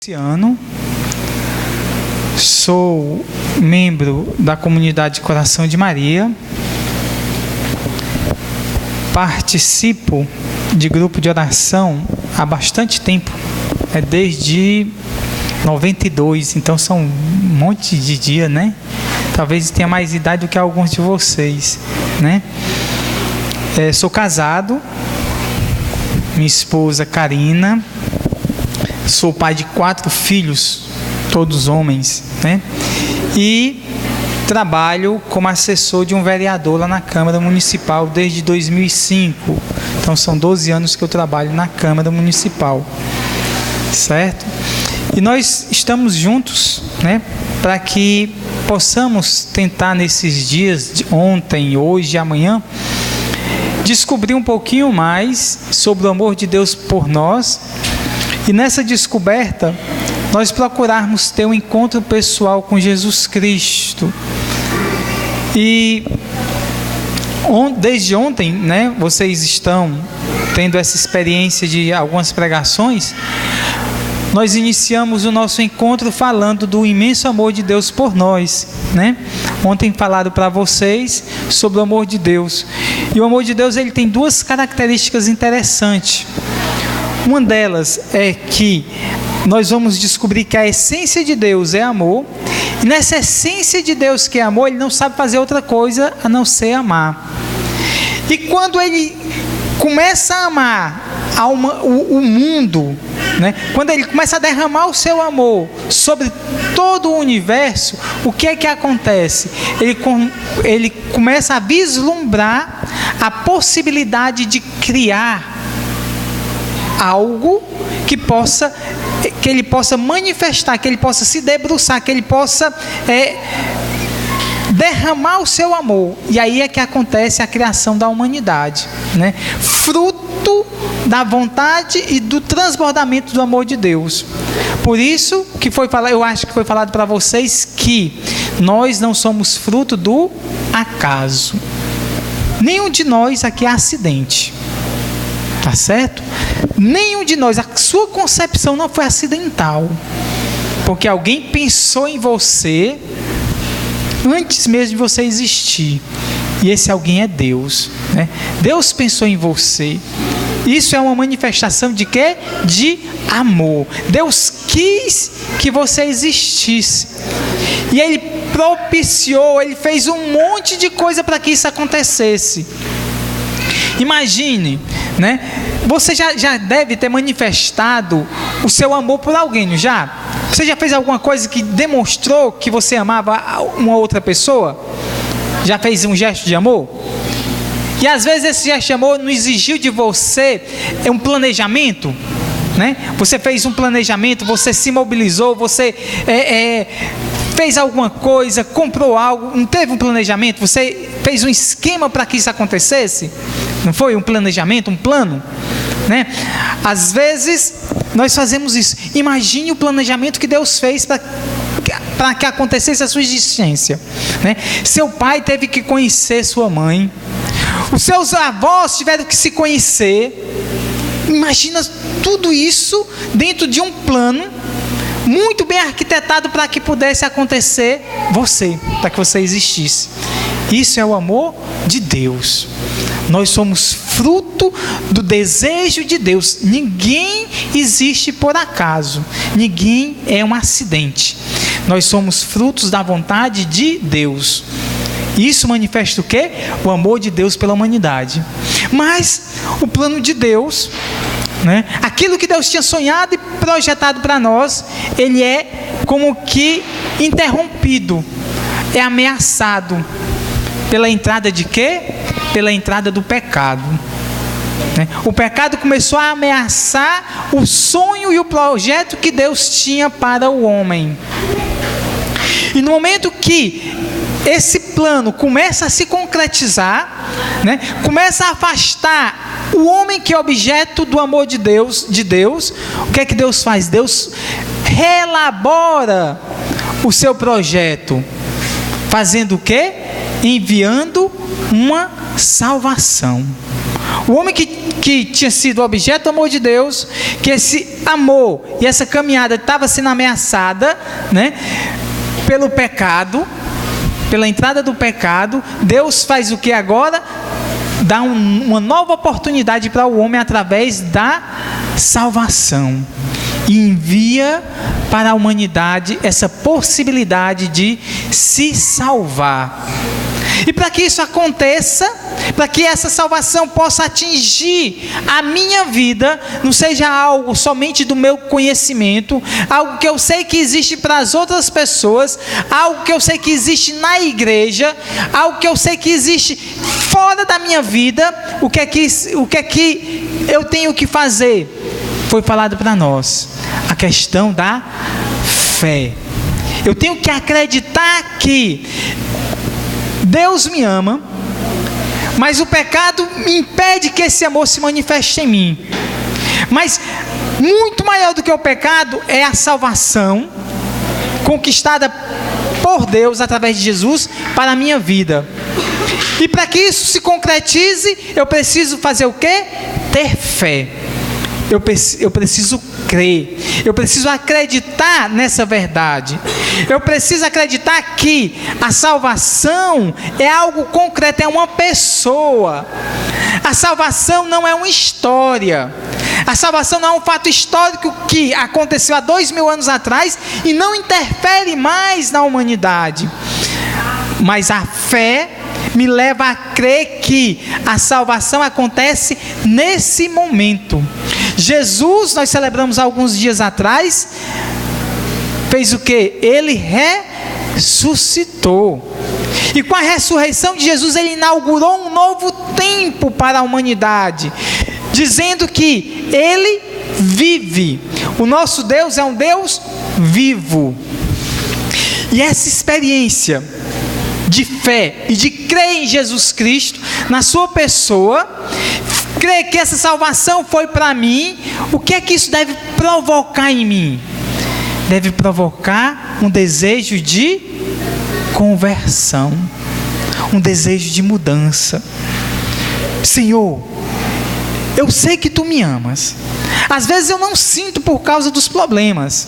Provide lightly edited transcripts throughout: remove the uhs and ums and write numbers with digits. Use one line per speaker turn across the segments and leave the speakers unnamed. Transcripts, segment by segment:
Ano, sou membro da comunidade Coração de Maria, participo de grupo de oração há bastante tempo, desde 92, então são um monte de dia, né? Talvez tenha mais idade do que alguns de vocês, né? Sou casado, minha esposa Karina. Sou pai de 4 filhos, todos homens, né? E trabalho como assessor de um vereador lá na Câmara Municipal desde 2005. Então são 12 anos que eu trabalho na Câmara Municipal, certo? E nós estamos juntos, né? Para que possamos tentar nesses dias, de ontem, hoje e amanhã, descobrir um pouquinho mais sobre o amor de Deus por nós. E nessa descoberta, nós procurarmos ter um encontro pessoal com Jesus Cristo. E desde ontem, né, vocês estão tendo essa experiência de algumas pregações. Nós iniciamos o nosso encontro falando do imenso amor de Deus por nós, né? Ontem falaram para vocês sobre o amor de Deus. E o amor de Deus, ele tem 2 características interessantes. Uma delas é que nós vamos descobrir que a essência de Deus é amor, e nessa essência de Deus que é amor, ele não sabe fazer outra coisa a não ser amar. E quando ele começa a amar o mundo, né? Quando ele começa a derramar o seu amor sobre todo o universo, o que é que acontece? Ele começa a vislumbrar a possibilidade de criar algo que ele possa manifestar, que ele possa se debruçar, que ele possa derramar o seu amor. E aí é que acontece a criação da humanidade, né? Fruto da vontade e do transbordamento do amor de Deus. Por isso que eu acho que foi falado para vocês que nós não somos fruto do acaso. Nenhum de nós aqui é acidente. Tá certo? Nenhum de nós, a sua concepção não foi acidental, porque alguém pensou em você antes mesmo de você existir, e esse alguém é Deus, né? Deus pensou em você. Isso é uma manifestação de quê? De amor. Deus quis que você existisse, e Ele propiciou, Ele fez um monte de coisa para que isso acontecesse. Imagine, né? Você já deve ter manifestado o seu amor por alguém, não já? Você já fez alguma coisa que demonstrou que você amava uma outra pessoa? Já fez um gesto de amor? E às vezes esse gesto de amor não exigiu de você um planejamento, né? Você fez um planejamento, você se mobilizou, você fez alguma coisa, comprou algo, não teve um planejamento, você fez um esquema para que isso acontecesse? Não foi um planejamento, um plano, né? Às vezes nós fazemos isso. Imagine o planejamento que Deus fez para que acontecesse a sua existência, né? Seu pai teve que conhecer sua mãe, os seus avós tiveram que se conhecer. Imagina tudo isso dentro de um plano muito bem arquitetado para que pudesse acontecer para que você existisse. Isso é o amor de Deus. Nós somos fruto do desejo de Deus. Ninguém existe por acaso. Ninguém é um acidente. Nós somos frutos da vontade de Deus. Isso manifesta o quê? O amor de Deus pela humanidade. Mas o plano de Deus, né? Aquilo que Deus tinha sonhado e projetado para nós, ele é como que interrompido, é ameaçado pela entrada de quê? Pela entrada do pecado, né? O pecado começou a ameaçar o sonho e o projeto que Deus tinha para o homem. E no momento que esse plano começa a se concretizar, né? Começa a afastar o homem que é objeto do amor de Deus, o que é que Deus faz? Deus reelabora o seu projeto, fazendo o quê? Enviando uma salvação. O homem que tinha sido objeto do amor de Deus, que esse amor e essa caminhada estava sendo ameaçada, né, pelo pecado, pela entrada do pecado. Deus faz o que agora? Dá uma nova oportunidade para o homem através da salvação. E envia para a humanidade essa possibilidade de se salvar. E para que isso aconteça, para que essa salvação possa atingir a minha vida, não seja algo somente do meu conhecimento, algo que eu sei que existe para as outras pessoas, algo que eu sei que existe na igreja, algo que eu sei que existe fora da minha vida, o que é que eu tenho que fazer? Foi falado para nós a questão da fé. Eu tenho que acreditar que Deus me ama, mas o pecado me impede que esse amor se manifeste em mim. Mas muito maior do que o pecado é a salvação conquistada por Deus através de Jesus para a minha vida. E para que isso se concretize, eu preciso fazer o quê? Ter fé. Eu preciso crer, eu preciso acreditar nessa verdade, eu preciso acreditar que a salvação é algo concreto, é uma pessoa. A salvação não é uma história, a salvação não é um fato histórico que aconteceu há 2000 anos atrás e não interfere mais na humanidade, mas a fé me leva a crer que a salvação acontece nesse momento. Jesus, nós celebramos alguns dias atrás, fez o que? Ele ressuscitou. E com a ressurreição de Jesus, ele inaugurou um novo tempo para a humanidade, dizendo que ele vive. O nosso Deus é um Deus vivo. E essa experiência de fé e de crer em Jesus Cristo, na sua pessoa, crer que essa salvação foi para mim, o que é que isso deve provocar em mim? Deve provocar um desejo de conversão, um desejo de mudança. Senhor, eu sei que tu me amas. Às vezes eu não sinto por causa dos problemas.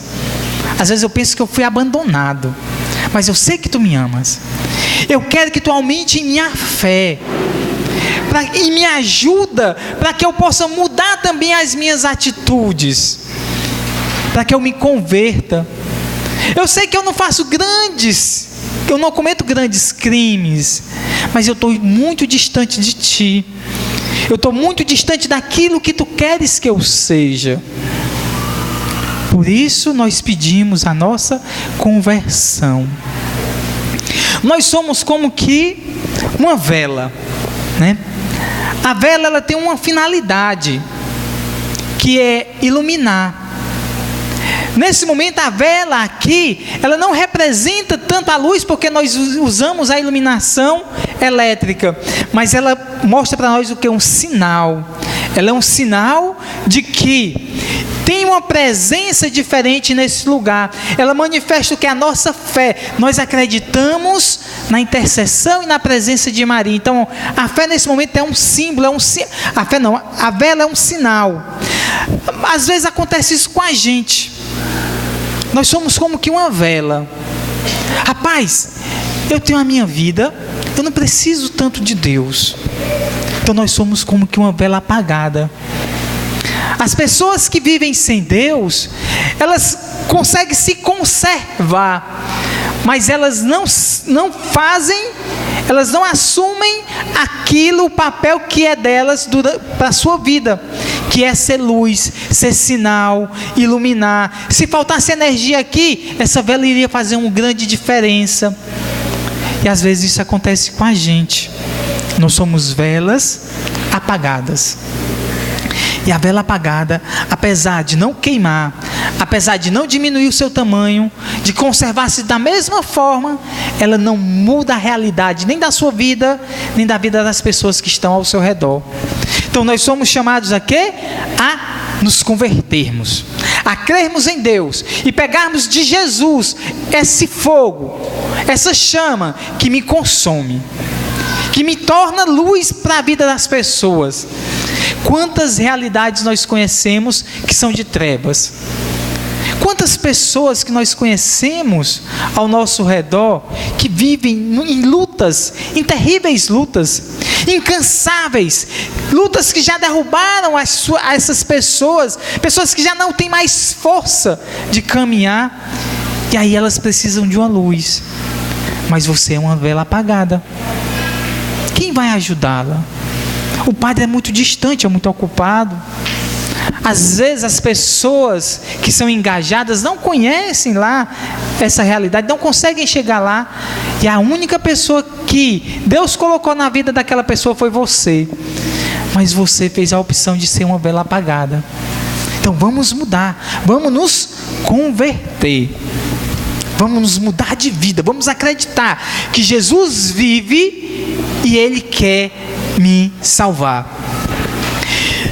Às vezes eu penso que eu fui abandonado. Mas eu sei que tu me amas. Eu quero que tu aumente em minha fé. E me ajuda para que eu possa mudar também as minhas atitudes. Para que eu me converta. Eu sei que eu não faço eu não cometo grandes crimes. Mas eu estou muito distante de ti. Eu estou muito distante daquilo que tu queres que eu seja. Por isso nós pedimos a nossa conversão. Nós somos como que uma vela, né? A vela, ela tem uma finalidade, que é iluminar. Nesse momento a vela aqui, ela não representa tanto a luz, porque nós usamos a iluminação elétrica, mas ela mostra para nós o que é um sinal. Ela é um sinal de que tem uma presença diferente nesse lugar. Ela manifesta o que é a nossa fé. Nós acreditamos na intercessão e na presença de Maria. Então, a fé nesse momento é um símbolo, a vela é um sinal. Às vezes acontece isso com a gente. Nós somos como que uma vela. Rapaz, eu tenho a minha vida, eu não preciso tanto de Deus. Então nós somos como que uma vela apagada. As pessoas que vivem sem Deus, elas conseguem se conservar, mas elas não assumem o papel que é delas para a sua vida, que é ser luz, ser sinal, iluminar. Se faltasse energia aqui, essa vela iria fazer uma grande diferença. E às vezes isso acontece com a gente. Nós somos velas apagadas. E a vela apagada, apesar de não queimar, apesar de não diminuir o seu tamanho, de conservar-se da mesma forma, ela não muda a realidade nem da sua vida, nem da vida das pessoas que estão ao seu redor. Então nós somos chamados a quê? A nos convertermos, a crermos em Deus e pegarmos de Jesus esse fogo, essa chama que me consome, que me torna luz para a vida das pessoas. Quantas realidades nós conhecemos que são de trevas? Quantas pessoas que nós conhecemos ao nosso redor que vivem em lutas, em terríveis lutas, incansáveis, lutas que já derrubaram essas pessoas que já não têm mais força de caminhar, e aí elas precisam de uma luz, mas você é uma vela apagada. Quem vai ajudá-la? O padre é muito distante, é muito ocupado. Às vezes as pessoas que são engajadas não conhecem lá essa realidade, não conseguem chegar lá, e a única pessoa que Deus colocou na vida daquela pessoa foi você, mas você fez a opção de ser uma vela apagada. Então vamos mudar, vamos nos converter, vamos nos mudar de vida, vamos acreditar que Jesus vive e Ele quer me salvar.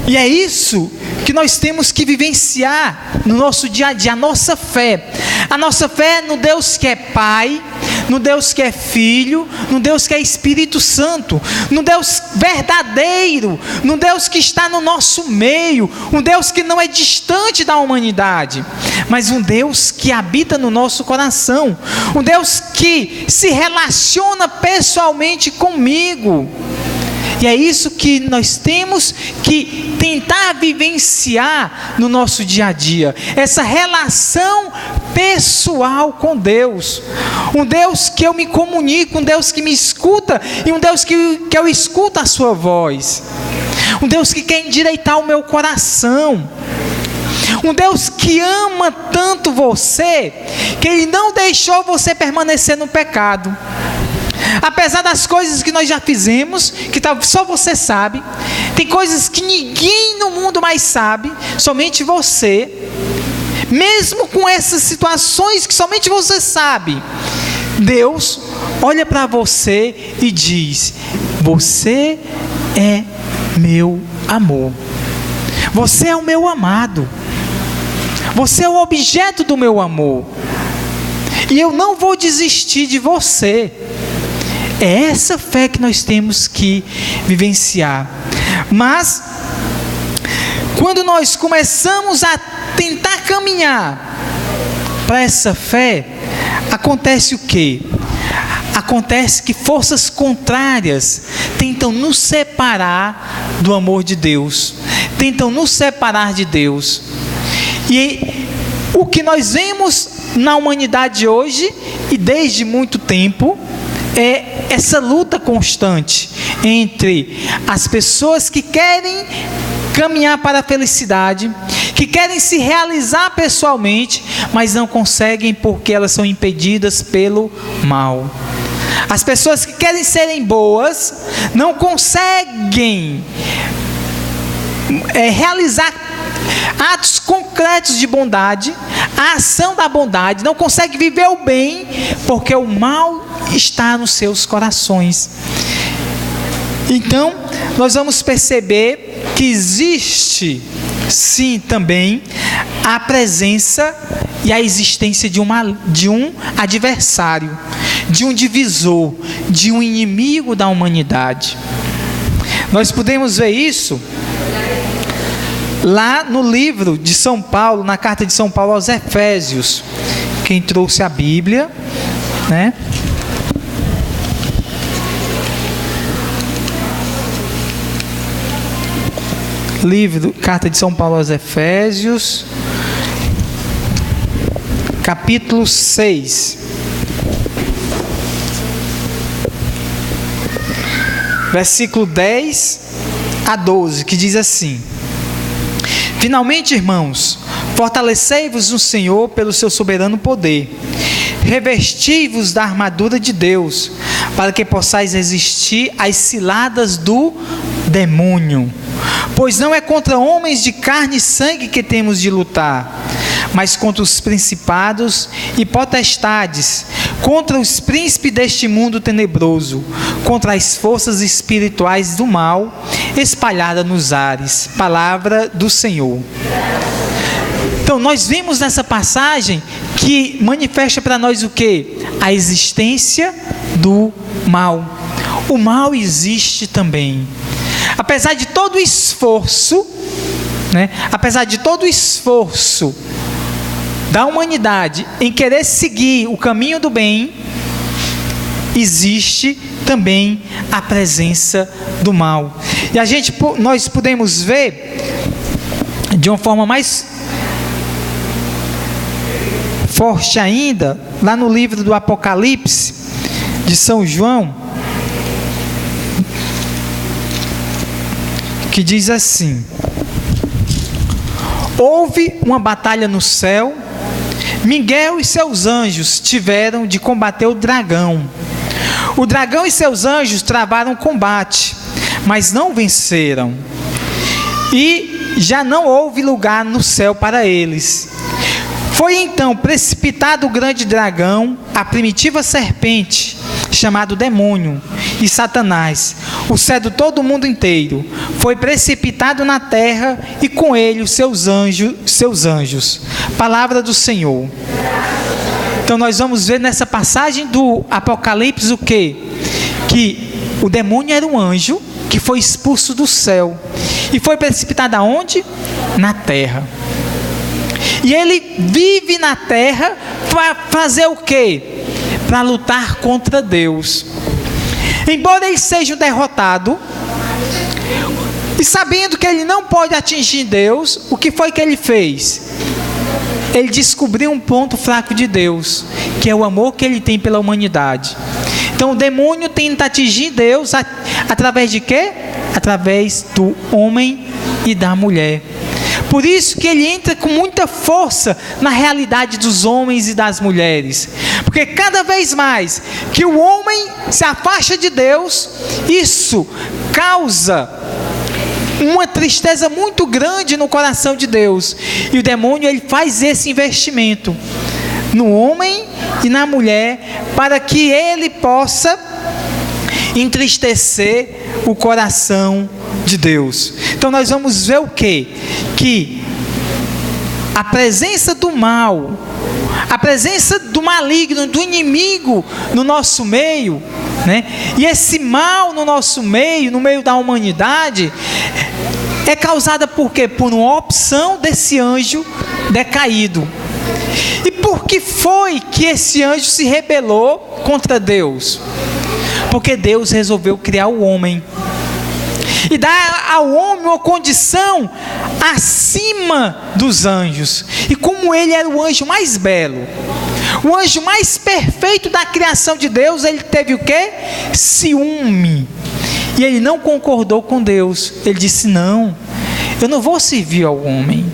E é isso que nós temos que vivenciar no nosso dia a dia, a nossa fé no Deus que é Pai, no Deus que é Filho, no Deus que é Espírito Santo, no Deus verdadeiro, no Deus que está no nosso meio, um Deus que não é distante da humanidade, mas um Deus que habita no nosso coração, um Deus que se relaciona pessoalmente comigo. E é isso que nós temos que tentar vivenciar no nosso dia a dia. Essa relação pessoal com Deus. Um Deus que eu me comunico, um Deus que me escuta e um Deus que eu escuto a sua voz. Um Deus que quer endireitar o meu coração. Um Deus que ama tanto você, que Ele não deixou você permanecer no pecado. Apesar das coisas que nós já fizemos, que só você sabe, tem coisas que ninguém no mundo mais sabe, somente você. Mesmo com essas situações que somente você sabe, Deus olha para você e diz: você é meu amor, você é o meu amado, você é o objeto do meu amor, e eu não vou desistir de você. É essa fé que nós temos que vivenciar. Mas, quando nós começamos a tentar caminhar para essa fé, acontece o quê? Acontece que forças contrárias tentam nos separar do amor de Deus, tentam nos separar de Deus. E o que nós vemos na humanidade hoje, e desde muito tempo, é essa luta constante entre as pessoas que querem caminhar para a felicidade, que querem se realizar pessoalmente, mas não conseguem porque elas são impedidas pelo mal. As pessoas que querem serem boas não conseguem realizar atos concretos de bondade, a ação da bondade, não consegue viver o bem, porque o mal está nos seus corações. Então, nós vamos perceber que existe, sim, também a presença e a existência de um adversário, de um divisor, de um inimigo da humanidade. Nós podemos ver isso lá no livro de São Paulo, na carta de São Paulo aos Efésios. Quem trouxe a Bíblia, né? Livro, carta de São Paulo aos Efésios, capítulo 6. Versículo 10 a 12, que diz assim: finalmente, irmãos, fortalecei-vos no Senhor pelo seu soberano poder. Revesti-vos da armadura de Deus, para que possais resistir às ciladas do demônio. Pois não é contra homens de carne e sangue que temos de lutar, mas contra os principados e potestades, contra os príncipes deste mundo tenebroso, contra as forças espirituais do mal espalhadas nos ares. Palavra do Senhor. Então, nós vimos nessa passagem que manifesta para nós o quê? A existência do mal. O mal existe também. apesar de todo o esforço, né? Apesar de todo o esforço da humanidade em querer seguir o caminho do bem, existe também a presença do mal. E nós podemos ver de uma forma mais forte ainda, lá no livro do Apocalipse, de São João, que diz assim: houve uma batalha no céu, Miguel e seus anjos tiveram de combater o dragão. O dragão e seus anjos travaram combate, mas não venceram. E já não houve lugar no céu para eles. Foi então precipitado o grande dragão, a primitiva serpente, chamado demônio e Satanás, o sedutor do mundo inteiro. Foi precipitado na terra e com ele os seus anjos. Palavra do Senhor. Então nós vamos ver nessa passagem do Apocalipse o quê? Que o demônio era um anjo que foi expulso do céu e foi precipitado aonde? Na terra. E ele vive na terra para fazer o quê? Para lutar contra Deus. Embora ele seja um derrotado, e sabendo que ele não pode atingir Deus, o que foi que ele fez? Ele descobriu um ponto fraco de Deus, que é o amor que ele tem pela humanidade. Então o demônio tenta atingir Deus através de quê? Através do homem e da mulher. Por isso que ele entra com muita força na realidade dos homens e das mulheres. Porque cada vez mais que o homem se afasta de Deus, isso causa uma tristeza muito grande no coração de Deus. E o demônio, ele faz esse investimento no homem e na mulher, para que ele possa entristecer o coração de Deus. Então nós vamos ver o quê? Que a presença do mal, a presença do maligno, do inimigo no nosso meio, né? E esse mal no nosso meio, no meio da humanidade, é causada por quê? Por uma opção desse anjo decaído. E por que foi que esse anjo se rebelou contra Deus? Porque Deus resolveu criar o homem e dar ao homem uma condição acima dos anjos. E como ele era o anjo mais belo, o anjo mais perfeito da criação de Deus, ele teve o quê? Ciúme. E ele não concordou com Deus. Ele disse: não, eu não vou servir ao homem.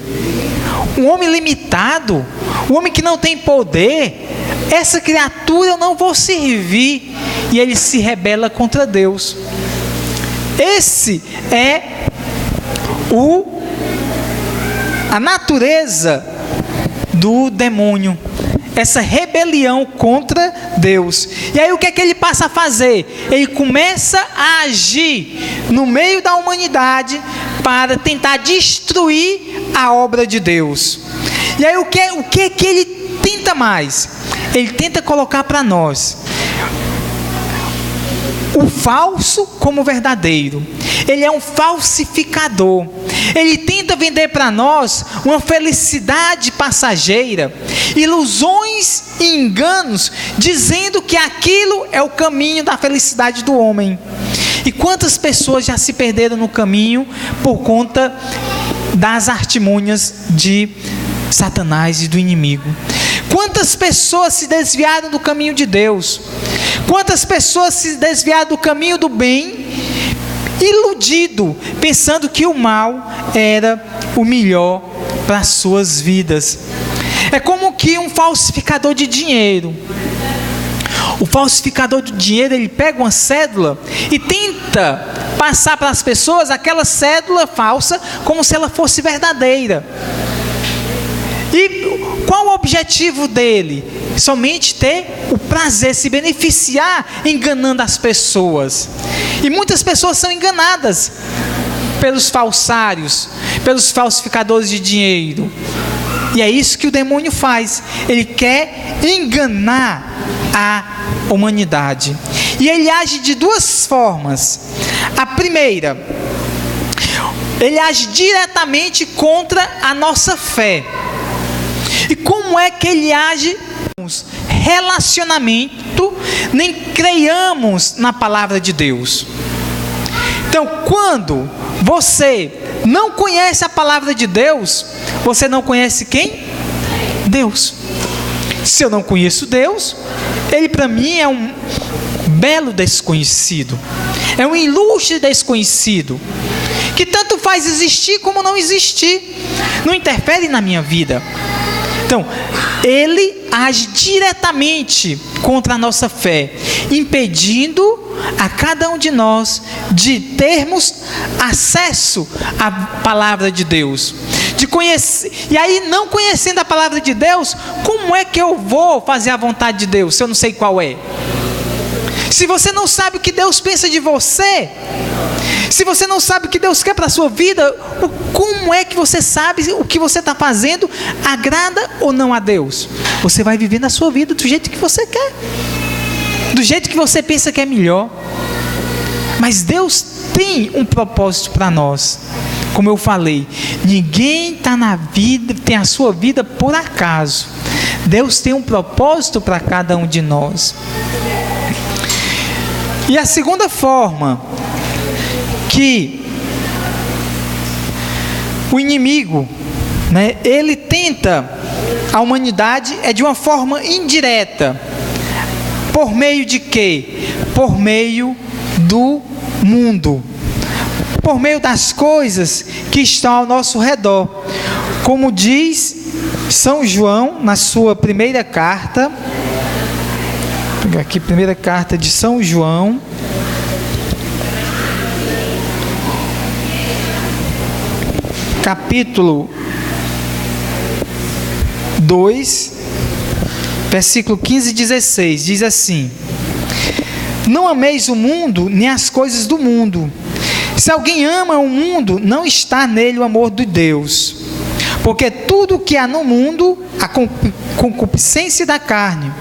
Um homem limitado, um homem que não tem poder, essa criatura eu não vou servir. E ele se rebela contra Deus. Esse é a natureza do demônio, essa rebelião contra Deus. E aí o que é que ele passa a fazer? Ele começa a agir no meio da humanidade para tentar destruir a obra de Deus. E aí o que é que ele tenta mais? Ele tenta colocar para nós o falso como verdadeiro. Ele é um falsificador. Ele tenta vender para nós uma felicidade passageira, ilusões e enganos, dizendo que aquilo é o caminho da felicidade do homem. E quantas pessoas já se perderam no caminho por conta das artimanhas de Satanás e do inimigo? Quantas pessoas se desviaram do caminho de Deus? Quantas pessoas se desviaram do caminho do bem, iludido, pensando que o mal era o melhor para as suas vidas? É como que um falsificador de dinheiro. O falsificador de dinheiro, ele pega uma cédula e tenta passar para as pessoas aquela cédula falsa como se ela fosse verdadeira. E qual o objetivo dele? Somente ter o prazer, se beneficiar enganando as pessoas. E muitas pessoas são enganadas pelos falsários, pelos falsificadores de dinheiro. E é isso que o demônio faz. Ele quer enganar a humanidade. E ele age de duas formas. A primeira, ele age diretamente contra a nossa fé. E como é que ele age? Relacionamento, nem creiamos na palavra de Deus. Então, quando você não conhece a palavra de Deus, você não conhece quem? Deus. Se eu não conheço Deus, ele para mim é um belo desconhecido, é um ilustre desconhecido, que tanto faz existir como não existir, não interfere na minha vida. Então, ele age diretamente contra a nossa fé, impedindo a cada um de nós de termos acesso à palavra de Deus, de conhecer. E aí, não conhecendo a palavra de Deus, como é que eu vou fazer a vontade de Deus, se eu não sei qual é? Se você não sabe o que Deus pensa de você, se você não sabe o que Deus quer para a sua vida, como é que você sabe o que você está fazendo agrada ou não a Deus? Você vai viver na sua vida do jeito que você quer, do jeito que você pensa que é melhor. Mas Deus tem um propósito para nós. Como eu falei, ninguém está na vida, tem a sua vida por acaso. Deus tem um propósito para cada um de nós. E a segunda forma que o inimigo, ele tenta a humanidade é de uma forma indireta. Por meio de quê? Por meio do mundo, por meio das coisas que estão ao nosso redor. Como diz São João na sua primeira carta, vou pegar aqui, primeira carta de São João, capítulo 2, versículo 15 e 16, diz assim: não ameis o mundo, nem as coisas do mundo. Se alguém ama o mundo, não está nele o amor de Deus. Porque tudo que há no mundo, a concupiscência da carne,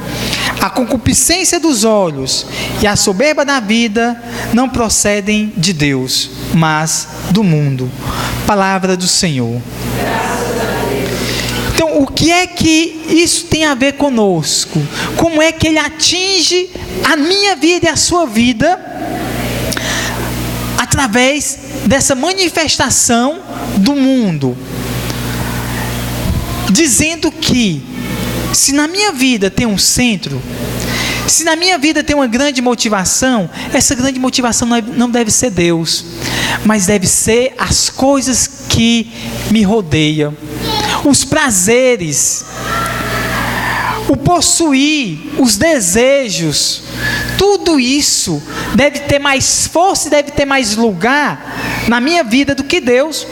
a concupiscência dos olhos e a soberba da vida, não procedem de Deus, mas do mundo. Palavra do Senhor. Então, o que é que isso tem a ver conosco? Como é que ele atinge a minha vida e a sua vida através dessa manifestação do mundo? Dizendo que se na minha vida tem um centro, se na minha vida tem uma grande motivação, essa grande motivação não deve ser Deus, mas deve ser as coisas que me rodeiam, os prazeres, o possuir, os desejos. Tudo isso deve ter mais força e deve ter mais lugar na minha vida do que Deus.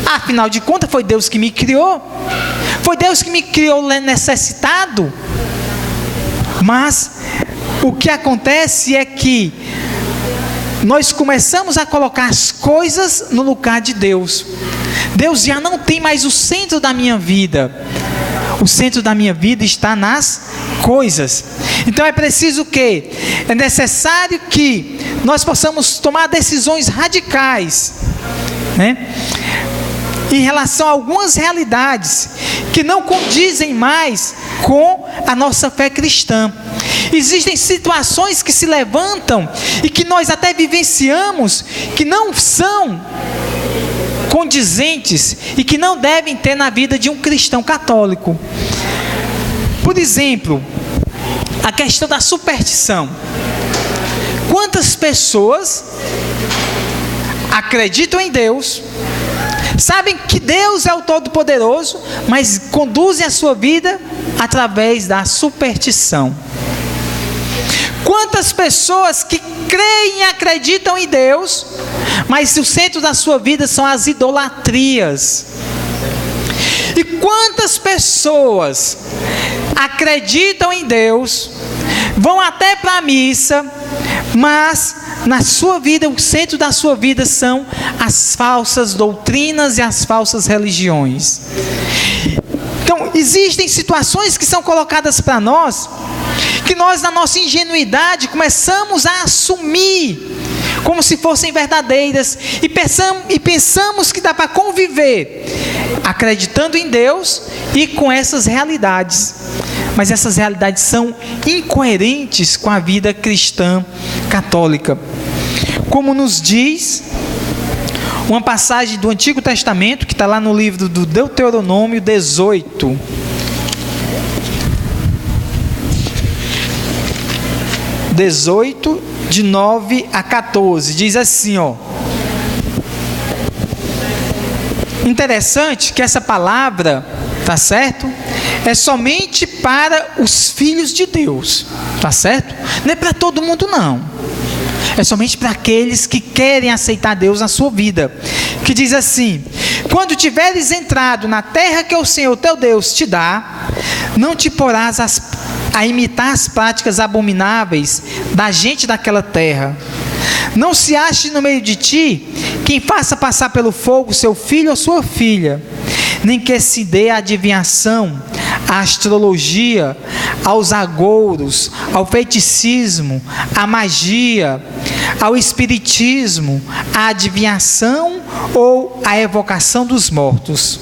Afinal de contas, foi Deus que me criou. Foi Deus que me criou necessitado. Mas o que acontece é que nós começamos a colocar as coisas no lugar de Deus. Deus já não tem mais o centro da minha vida. O centro da minha vida está nas coisas. Então é preciso que, é necessário que nós possamos tomar decisões radicais, em relação a algumas realidades que não condizem mais com a nossa fé cristã. Existem situações que se levantam e que nós até vivenciamos que não são condizentes e que não devem ter na vida de um cristão católico. Por exemplo, a questão da superstição. Quantas pessoas acreditam em Deus, sabem que Deus é o Todo-Poderoso, mas conduzem a sua vida através da superstição? Quantas pessoas que creem e acreditam em Deus, mas o centro da sua vida são as idolatrias? E quantas pessoas acreditam em Deus, vão até para a missa, mas na sua vida, o centro da sua vida são as falsas doutrinas e as falsas religiões. Então, existem situações que são colocadas para nós, que nós, na nossa ingenuidade, começamos a assumir como se fossem verdadeiras, e pensamos que dá para conviver acreditando em Deus e com essas realidades. Mas essas realidades são incoerentes com a vida cristã católica. Como nos diz uma passagem do Antigo Testamento, que está lá no livro do Deuteronômio 18. De 9 a 14, diz assim, ó. Interessante que essa palavra, tá certo? É somente para os filhos de Deus, tá certo? Não é para todo mundo, não. É somente para aqueles que querem aceitar Deus na sua vida. Que diz assim: quando tiveres entrado na terra que o Senhor teu Deus te dá, não te porás a imitar as práticas abomináveis da gente daquela terra. Não se ache no meio de ti quem faça passar pelo fogo seu filho ou sua filha, nem que se dê a adivinhação, a astrologia, aos agouros, ao feiticismo, à magia, ao espiritismo, à adivinhação ou à evocação dos mortos.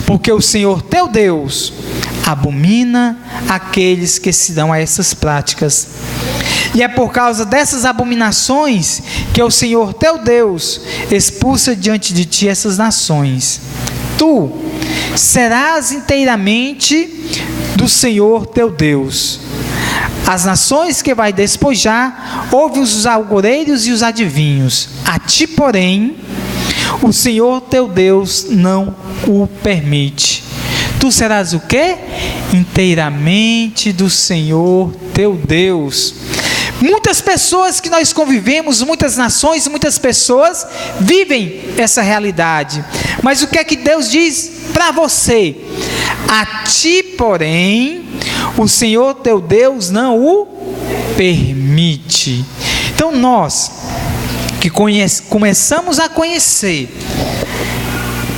Porque o Senhor teu Deus abomina aqueles que se dão a essas práticas. E é por causa dessas abominações que o Senhor teu Deus expulsa diante de ti essas nações. Tu serás inteiramente do Senhor teu Deus. As nações que vai despojar, ouve os algoreiros e os adivinhos. A ti, porém, o Senhor teu Deus não o permite. Tu serás o quê? Inteiramente do Senhor teu Deus. Muitas pessoas que nós convivemos, muitas nações, muitas pessoas vivem essa realidade. Mas o que é que Deus diz para você? A ti, porém, o Senhor teu Deus não o permite. Então nós que começamos a conhecer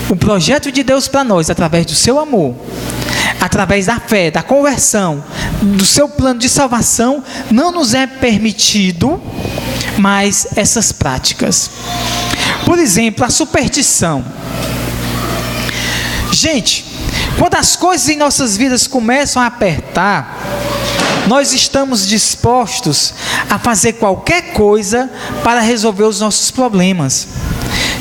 o projeto de Deus para nós, através do seu amor, através da fé, da conversão, do seu plano de salvação, não nos é permitido mais essas práticas. Por exemplo, a superstição. Gente, quando as coisas em nossas vidas começam a apertar, nós estamos dispostos a fazer qualquer coisa para resolver os nossos problemas.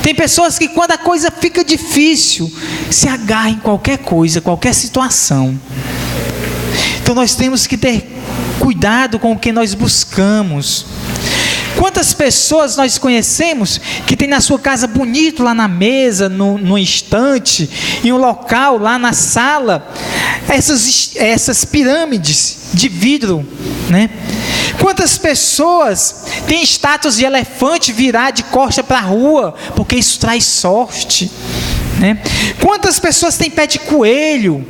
Tem pessoas que quando a coisa fica difícil, se agarram em qualquer coisa, qualquer situação. Então nós temos que ter cuidado com o que nós buscamos. Quantas pessoas nós conhecemos que tem na sua casa bonito lá na mesa, no estante, em um local lá na sala, essas pirâmides de vidro, né? Quantas pessoas têm estátuas de elefante virar de costa para a rua, porque isso traz sorte, né? Quantas pessoas têm pé de coelho,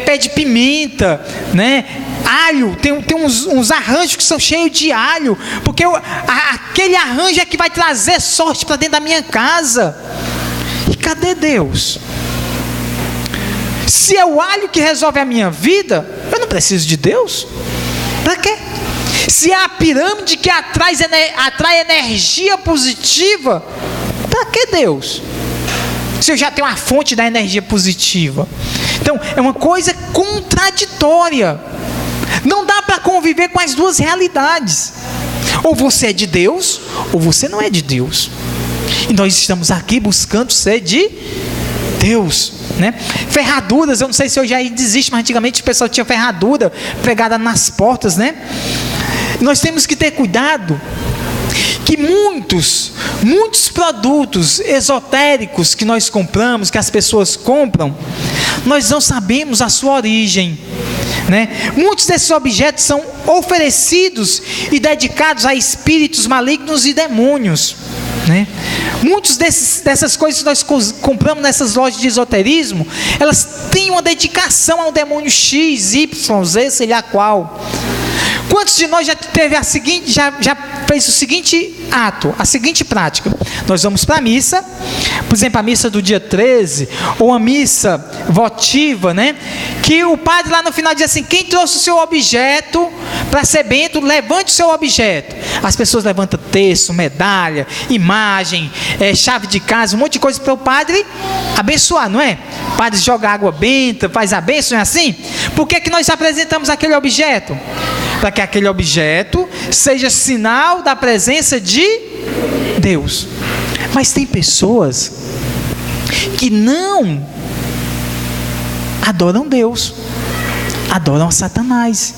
pé de pimenta, né? Alho, tem uns arranjos que são cheios de alho, porque aquele arranjo é que vai trazer sorte para dentro da minha casa. E cadê Deus? Se é o alho que resolve a minha vida, eu não preciso de Deus. Para quê? Se é a pirâmide que atrai energia positiva, para que Deus? Se eu já tenho a fonte da energia positiva. Então, é uma coisa contraditória. Não dá para conviver com as duas realidades. Ou você é de Deus, ou você não é de Deus. E nós estamos aqui buscando ser de Deus, né? Ferraduras, eu não sei se hoje ainda existe, mas antigamente o pessoal tinha ferradura pregada nas portas, né? Nós temos que ter cuidado que muitos produtos esotéricos que nós compramos, que as pessoas compram, nós não sabemos a sua origem, né? Muitos desses objetos são oferecidos e dedicados a espíritos malignos e demônios, né? Muitas dessas coisas que nós compramos nessas lojas de esoterismo, elas têm uma dedicação ao demônio X, Y, Z, sei lá qual. Quantos de nós já fez o seguinte ato, a seguinte prática: nós vamos para a missa, por exemplo, a missa do dia 13, ou a missa votiva, né? Que o padre lá no final diz assim: quem trouxe o seu objeto para ser bento, levante o seu objeto. As pessoas levantam terço, medalha, imagem, chave de casa, um monte de coisa para o padre abençoar, não é? O padre joga água benta, faz a bênção, não é assim? Por que que nós apresentamos aquele objeto? Para que aquele objeto seja sinal da presença de Deus. Mas tem pessoas que não adoram Deus, adoram a Satanás.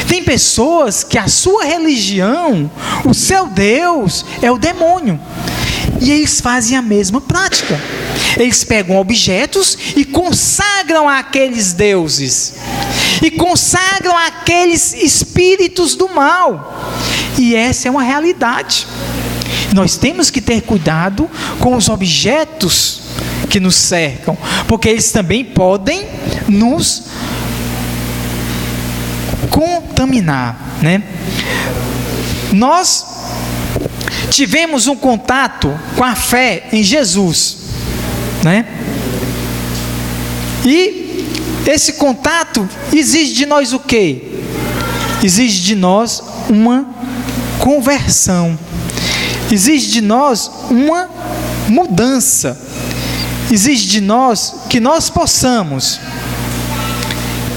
Tem pessoas que a sua religião, o seu Deus é o demônio. E eles fazem a mesma prática. Eles pegam objetos e consagram aqueles deuses. E consagram aqueles espíritos do mal. E essa é uma realidade. Nós temos que ter cuidado com os objetos que nos cercam, porque eles também podem nos contaminar, né? Nós tivemos um contato com a fé em Jesus, né? E esse contato exige de nós o quê? Exige de nós uma conversão, exige de nós uma mudança, exige de nós que nós possamos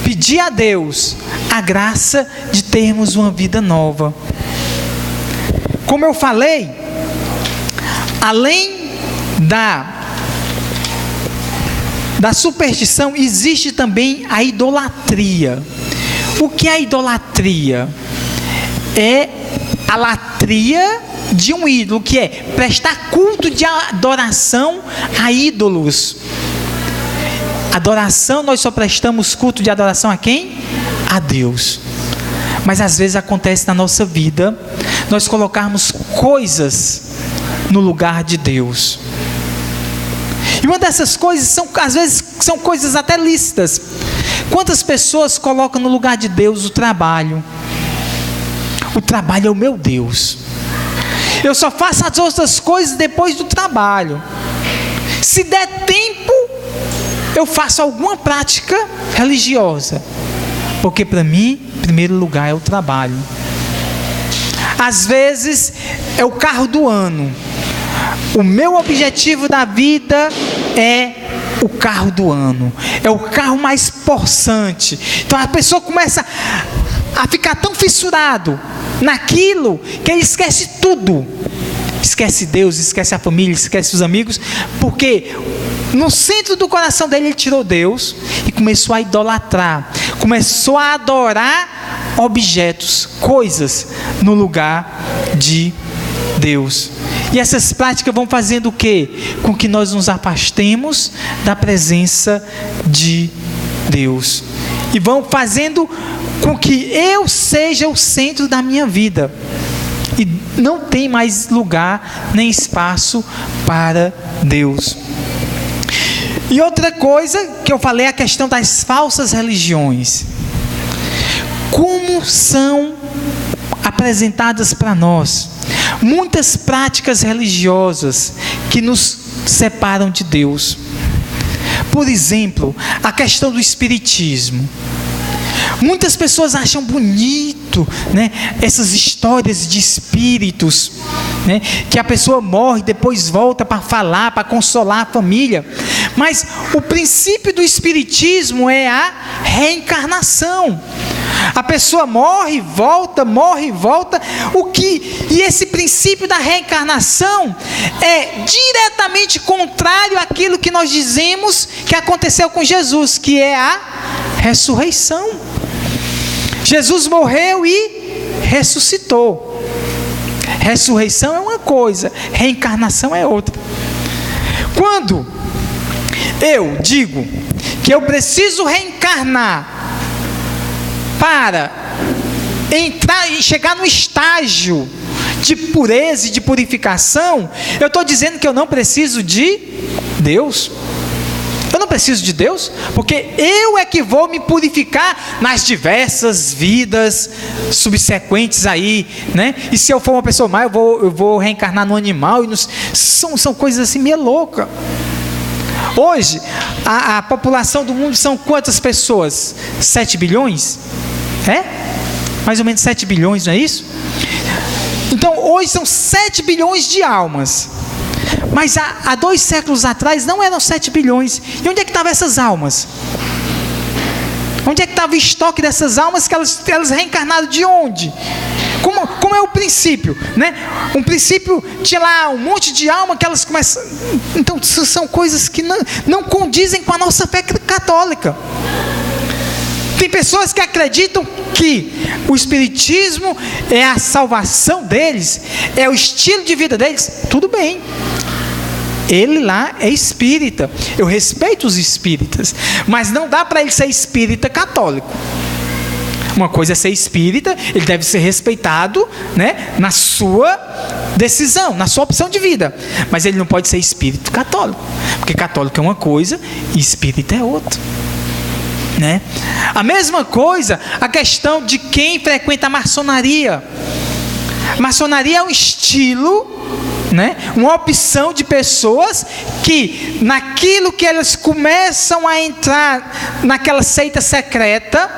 pedir a Deus a graça de termos uma vida nova. Como eu falei, além da superstição, existe também a idolatria. O que é a idolatria? É a latria de um ídolo, que é prestar culto de adoração a ídolos. Adoração, nós só prestamos culto de adoração a quem? A Deus. Mas às vezes acontece na nossa vida nós colocarmos coisas no lugar de Deus. E uma dessas coisas às vezes são coisas até lícitas. Quantas pessoas colocam no lugar de Deus o trabalho? O trabalho é o meu Deus. Eu só faço as outras coisas depois do trabalho. Se der tempo, eu faço alguma prática religiosa, porque para mim, em primeiro lugar, é o trabalho. Às vezes é o carro do ano. O meu objetivo da vida é o carro do ano, é o carro mais possante. Então a pessoa começa a ficar tão fissurado naquilo que ele esquece tudo. Esquece Deus, esquece a família, esquece os amigos, porque no centro do coração dele ele tirou Deus e começou a idolatrar, começou a adorar objetos, coisas no lugar de Deus. E essas práticas vão fazendo o quê? Com que nós nos afastemos da presença de Deus. E vão fazendo com que eu seja o centro da minha vida. E não tem mais lugar nem espaço para Deus. E outra coisa que eu falei é a questão das falsas religiões. Como são apresentadas para nós muitas práticas religiosas que nos separam de Deus. Por exemplo, a questão do espiritismo. Muitas pessoas acham bonito, né, essas histórias de espíritos, né, que a pessoa morre, depois volta para falar, para consolar a família. Mas o princípio do espiritismo é a reencarnação. A pessoa morre, volta, e esse princípio da reencarnação é diretamente contrário àquilo que nós dizemos que aconteceu com Jesus, que é a ressurreição. Jesus morreu e ressuscitou. Ressurreição é uma coisa, reencarnação é outra. Quando eu digo que eu preciso reencarnar para entrar e chegar no estágio de pureza e de purificação, eu estou dizendo que eu não preciso de Deus. Eu não preciso de Deus, porque eu é que vou me purificar nas diversas vidas subsequentes aí, né? E se eu for uma pessoa má, eu vou reencarnar no animal. São coisas assim meio loucas. Hoje, a população do mundo são quantas pessoas? 7 bilhões? É? Mais ou menos 7 bilhões, não é isso? Então, hoje são 7 bilhões de almas. Mas há 2 séculos atrás não eram 7 bilhões. E onde é que estavam essas almas? Onde é que estava o estoque dessas almas que elas reencarnaram de onde? Como é o princípio, né? Um princípio tinha lá um monte de alma que elas começam... Então são coisas que não condizem com a nossa fé católica. Tem pessoas que acreditam que o espiritismo é a salvação deles, é o estilo de vida deles. Tudo bem. Ele lá é espírita. Eu respeito os espíritas, mas não dá para ele ser espírita católico. Uma coisa é ser espírita, ele deve ser respeitado, né, na sua decisão, na sua opção de vida. Mas ele não pode ser espírito católico, porque católico é uma coisa e espírita é outra, né? A mesma coisa, a questão de quem frequenta a maçonaria. Maçonaria é um estilo, né, uma opção de pessoas que naquilo que elas começam a entrar naquela seita secreta,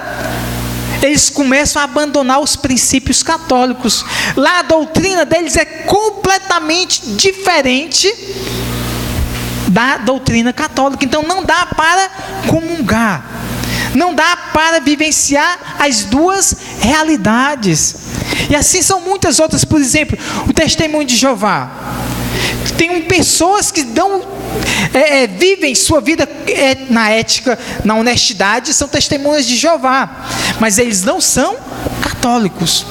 eles começam a abandonar os princípios católicos. Lá a doutrina deles é completamente diferente da doutrina católica. Então não dá para comungar, não dá para vivenciar as duas realidades. E assim são muitas outras. Por exemplo, o testemunho de Jeová. Tem pessoas que vivem sua vida na ética, na honestidade, são testemunhas de Jeová, mas eles não são católicos.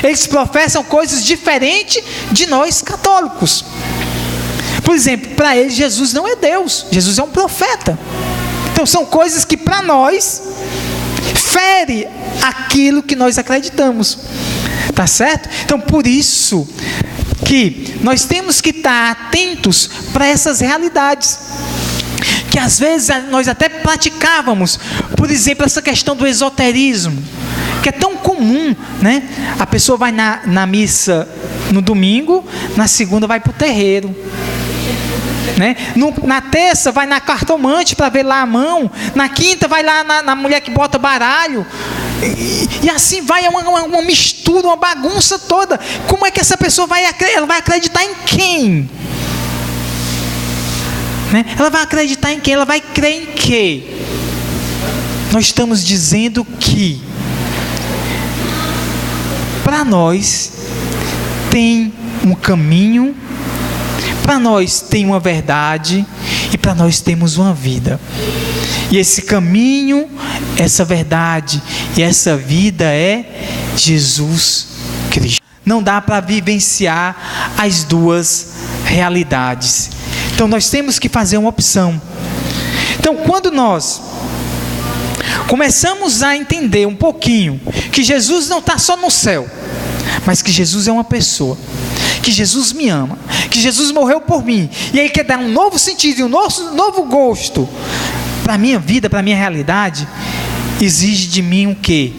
Eles professam coisas diferentes de nós católicos. Por exemplo, para eles Jesus não é Deus, Jesus é um profeta. Então são coisas que para nós fere aquilo que nós acreditamos. Tá certo? Então por isso que nós temos que estar atentos para essas realidades, que às vezes nós até praticávamos. Por exemplo, essa questão do esoterismo, que é tão comum, né? A pessoa vai na missa no domingo, na segunda vai para o terreiro, né? Na terça vai na cartomante para ver lá a mão, na quinta vai lá na mulher que bota baralho, e assim vai, é uma mistura, uma bagunça toda. Como é que essa pessoa vai acreditar em quem? Né? Ela vai acreditar em quem? Ela vai crer em quê? Nós estamos dizendo que para nós tem um caminho, para nós tem uma verdade e para nós temos uma vida. E esse caminho, essa verdade e essa vida é Jesus Cristo. Não dá para vivenciar as duas realidades. Então nós temos que fazer uma opção. Então quando nós começamos a entender um pouquinho que Jesus não está só no céu, mas que Jesus é uma pessoa, que Jesus me ama, que Jesus morreu por mim, e Ele quer dar um novo sentido e um novo gosto para a minha vida, para a minha realidade, exige de mim o quê?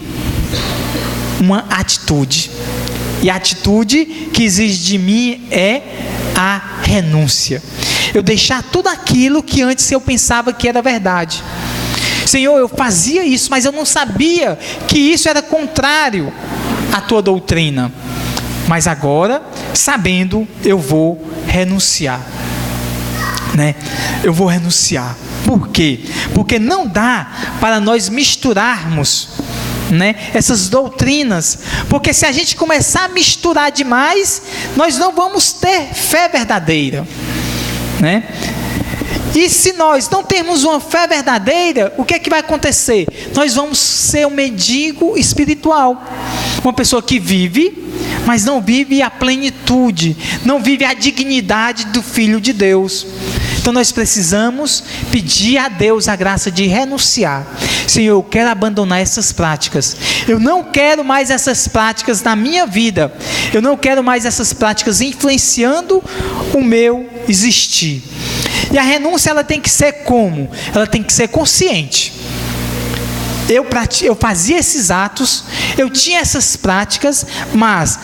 Uma atitude. E a atitude que exige de mim é a renúncia. Eu deixar tudo aquilo que antes eu pensava que era verdade. Senhor, eu fazia isso, mas eu não sabia que isso era contrário à tua doutrina. Mas agora, sabendo, eu vou renunciar, né? Eu vou renunciar. Por quê? Porque não dá para nós misturarmos, né, essas doutrinas. Porque se a gente começar a misturar demais, nós não vamos ter fé verdadeira, né? E se nós não termos uma fé verdadeira, o que é que vai acontecer? Nós vamos ser um mendigo espiritual, uma pessoa que vive, mas não vive a plenitude, não vive a dignidade do Filho de Deus. Então nós precisamos pedir a Deus a graça de renunciar. Senhor, eu quero abandonar essas práticas. Eu não quero mais essas práticas na minha vida. Eu não quero mais essas práticas influenciando o meu existir. E a renúncia, ela tem que ser como? Ela tem que ser consciente. Eu fazia esses atos, eu tinha essas práticas, mas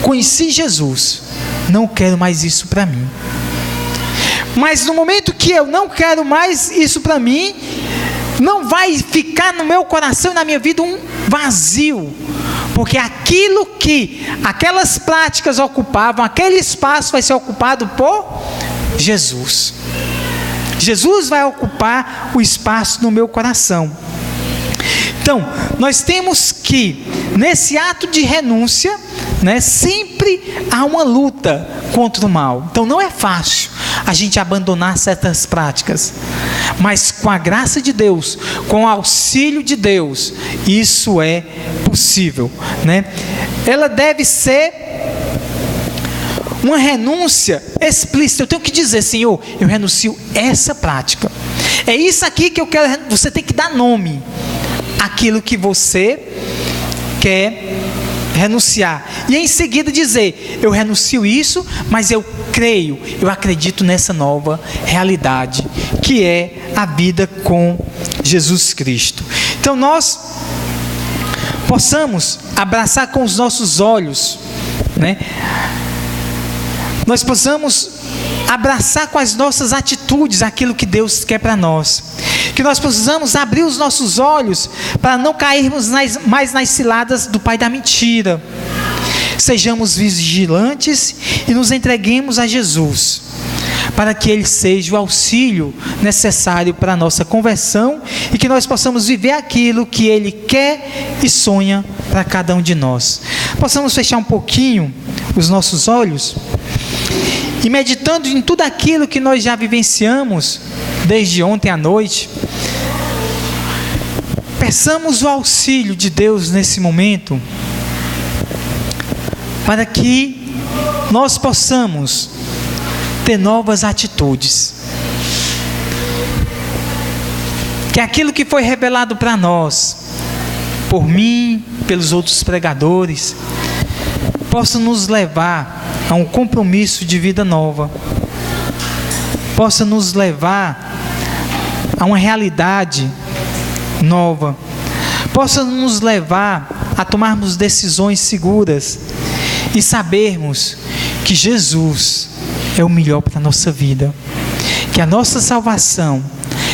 conheci Jesus, não quero mais isso para mim. Mas no momento que eu não quero mais isso para mim, não vai ficar no meu coração e na minha vida um vazio, porque aquelas práticas ocupavam, aquele espaço vai ser ocupado por Jesus. Jesus vai ocupar o espaço no meu coração. Então, nós temos que, nesse ato de renúncia, sempre há uma luta contra o mal. Então, não é fácil a gente abandonar certas práticas, mas com a graça de Deus, com o auxílio de Deus, isso é possível, Ela deve ser uma renúncia explícita. Eu tenho que dizer: Senhor, eu renuncio essa prática. É isso aqui que eu quero. Você tem que dar nome àquilo que você quer renunciar. E em seguida dizer: eu renuncio isso, mas eu creio, eu acredito nessa nova realidade, que é a vida com Jesus Cristo. Então nós possamos abraçar com os nossos olhos, nós possamos abraçar com as nossas atitudes aquilo que Deus quer para nós, que nós possamos abrir os nossos olhos para não cairmos mais nas ciladas do pai da mentira. Sejamos vigilantes e nos entreguemos a Jesus, para que Ele seja o auxílio necessário para a nossa conversão e que nós possamos viver aquilo que Ele quer e sonha para cada um de nós. Possamos fechar um pouquinho os nossos olhos e, meditando em tudo aquilo que nós já vivenciamos desde ontem à noite, peçamos o auxílio de Deus nesse momento, para que nós possamos ter novas atitudes, que aquilo que foi revelado para nós, por mim, pelos outros pregadores, possa nos levar a um compromisso de vida nova, possa nos levar a uma realidade nova, possa nos levar a tomarmos decisões seguras e sabermos que Jesus é o melhor para a nossa vida, que a nossa salvação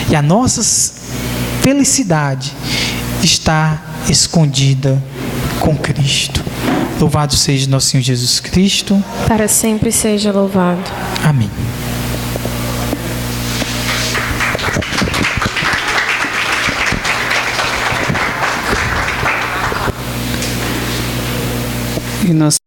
e a nossa felicidade está escondida com Cristo. Louvado seja nosso Senhor Jesus Cristo.
Para sempre seja louvado.
Amém.
E nós